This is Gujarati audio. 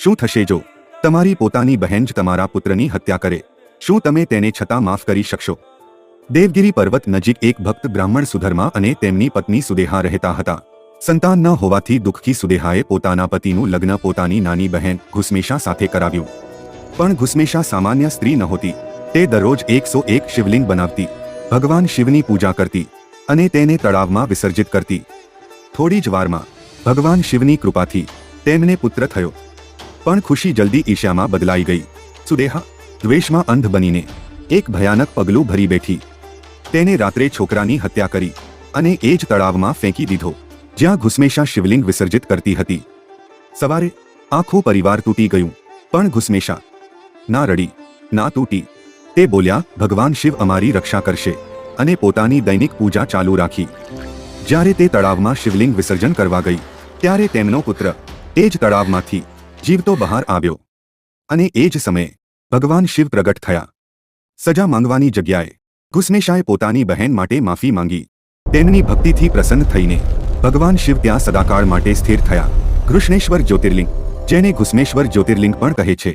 શું થશે જો તમારી પોતાની બહેન જ તમારા પુત્રની હત્યા કરે? શું તમે તેને છતાં માફ કરી શકશો? દેવગિરી પર્વત નજીક એક ભક્ત બ્રાહ્મણ સુધર્મા અને તેમની પત્ની સુદેહા રહેતા હતા. સંતાન ન હોવાથી દુઃખી સુદેહાએ પોતાના પતિનું લગ્ન પોતાની નાની બહેન ઘુસમેશા સાથે કરાવ્યું. પણ ઘુસમેશા સામાન્ય સ્ત્રી નહોતી. તે દરરોજ 101 શિવલિંગ બનાવતી, ભગવાન શિવની પૂજા કરતી અને તેને તળાવમાં વિસર્જિત કરતી. થોડી જ વારમાં ભગવાન શિવની કૃપાથી તેમને પુત્ર થયો. પણ ખુશી જલ્દી ઈર્ષ્યામાં બદલાઈ ગઈ. સુદેહા દ્વેષમાં અંધ બનીને એક ભયાનક પગલું ભરી બેઠી. તેને રાત્રે છોકરાની હત્યા કરી અને એ જ તળાવમાં ફેંકી દીધો જ્યાં ઘુસમેશા શિવલિંગ વિસર્જિત કરતી હતી. સવારે આખું પરિવાર તૂટી ગયું, પણ ઘુસમેશા ના રડી ના તૂટી. તે બોલ્યા, ભગવાન શિવ અમારી રક્ષા કરશે, અને પોતાની દૈનિક પૂજા ચાલુ રાખી. જ્યારે તે તળાવમાં શિવલિંગ વિસર્જન કરવા ગઈ ત્યારે તેમનો પુત્ર એ જ તળાવમાંથી જીવતો બહાર આવ્યો. અને એ જ સમયે ભગવાન શિવ પ્રગટ થયા. સજા માંગવાની જગ્યાએ ઘુસમેશાએ પોતાની બહેન માટે માફી માંગી. તેમની ભક્તિથી પ્રસન્ન થઈને ભગવાન શિવ ત્યાં સદાકાળ માટે સ્થિર થયા. ઘૃષ્ણેશ્વર જ્યોતિર્લિંગ, જેને ઘુસમેશ્વર જ્યોતિર્લિંગ પણ કહે છે,